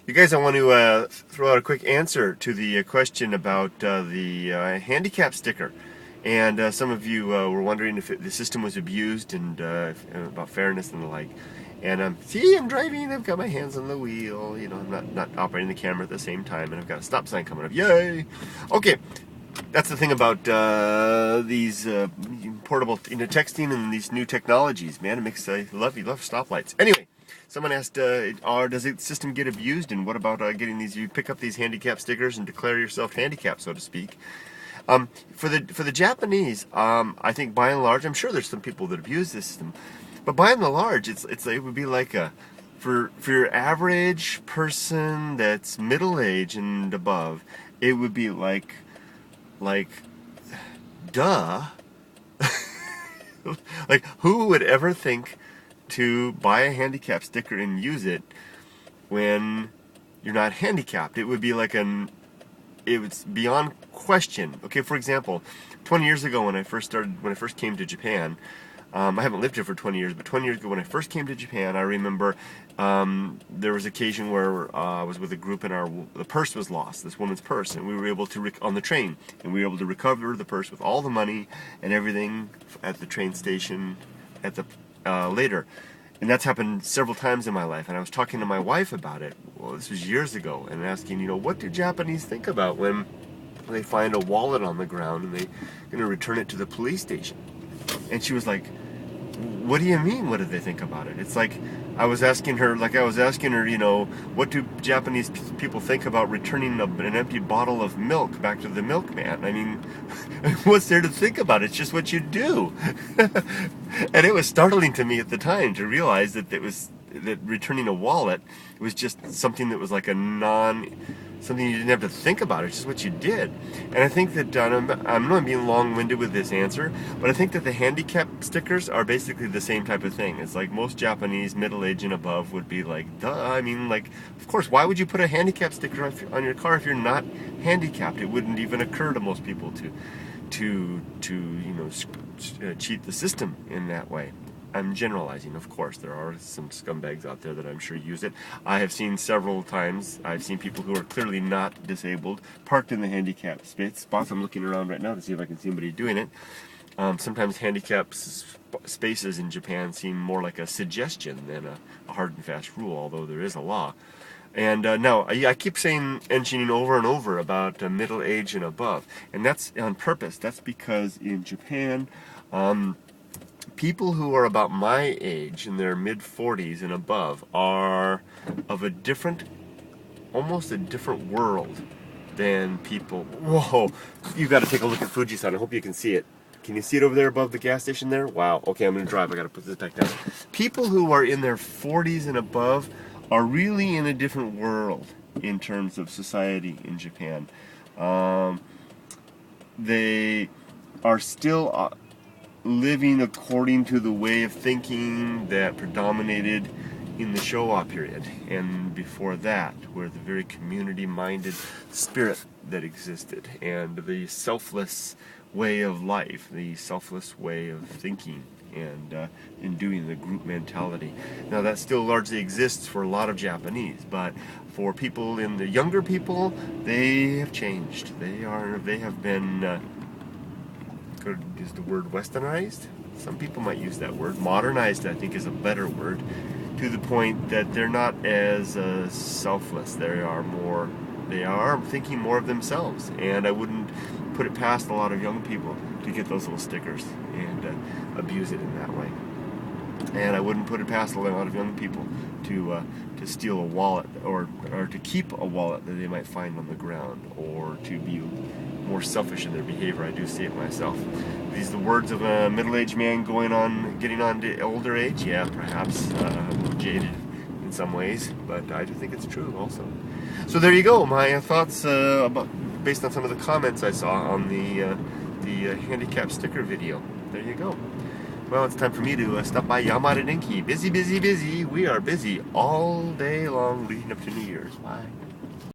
You guys, I want to throw out a quick answer to the question about the handicap sticker. And some of you were wondering if the system was abused and about fairness and the like. And I'm driving, I've got my hands on the wheel, I'm not operating the camera at the same time, and I've got a stop sign coming up. Yay! Okay, that's the thing about these portable texting and these new technologies, man. It makes I love stoplights. Anyway, someone asked, does the system get abused, and what about getting these? You pick up these handicap stickers and declare yourself handicapped, so to speak. For the Japanese, I think by and large, I'm sure there's some people that abuse this system, but by and large, it would be like for your average person that's middle age and above, it would be like duh. Like, who would ever think to buy a handicap sticker and use it when you're not handicapped? It would be it was beyond question. Okay, for example, 20 years ago when I first came to Japan, I haven't lived here for 20 years, but 20 years ago when I first came to Japan, I remember there was an occasion where I was with a group and the purse was lost, this woman's purse, and we were able to, on the train, and we were able to recover the purse with all the money and everything at the train station later. And that's happened several times in my life, and I was talking to my wife about it. Well, this was years ago, and asking, what do Japanese think about when they find a wallet on the ground and they're going to return it to the police station? And she was like, what do you mean, what do they think about it? It's like I was asking her, what do Japanese people think about returning an empty bottle of milk back to the milkman? I mean, what's there to think about? It's just what you do. And it was startling to me at the time to realize that that returning a wallet was just something that was like something you didn't have to think about. It's just what you did. And I think that, I'm not being long-winded with this answer, but I think that the handicap stickers are basically the same type of thing. It's like most Japanese middle-aged and above would be like, duh, of course, why would you put a handicap sticker on your car if you're not handicapped? It wouldn't even occur to most people to cheat the system in that way. I'm generalizing, of course. There are some scumbags out there that I'm sure use it. I have seen several times, I've seen people who are clearly not disabled parked in the handicap spots. I'm looking around right now to see if I can see anybody doing it. Sometimes handicap spaces in Japan seem more like a suggestion than a hard and fast rule, although there is a law. And now, I keep mentioning over and over about middle age and above, and that's on purpose. That's because in Japan, people who are about my age, in their mid-40s and above, are of almost a different world than people. Whoa, you got to take a look at Fuji-san. I hope you can see it. Can you see it over there above the gas station there? Wow. Okay, I'm going to drive. I got to put this back down. People who are in their 40s and above are really in a different world in terms of society in Japan. They are still living according to the way of thinking that predominated in the Showa period and before that, where the very community-minded spirit that existed and the selfless way of life, the selfless way of thinking and in doing, the group mentality. Now that still largely exists for a lot of Japanese, but for people in the younger people, they have changed. They have been is the word westernized? Some people might use that word. Modernized, I think, is a better word, to the point that they're not as selfless. They are thinking more of themselves, and I wouldn't put it past a lot of young people to get those little stickers and abuse it in that way. And I wouldn't put it past a lot of young people to steal a wallet or to keep a wallet that they might find on the ground, or to be more selfish in their behavior. I do see it myself. These are the words of a middle-aged man getting on to older age. Yeah, perhaps jaded in some ways, but I do think it's true also. So there you go. My thoughts based on some of the comments I saw on the handicap sticker video. There you go. Well, it's time for me to stop by Yamada Denki. Busy, busy, busy. We are busy all day long leading up to New Year's. Bye.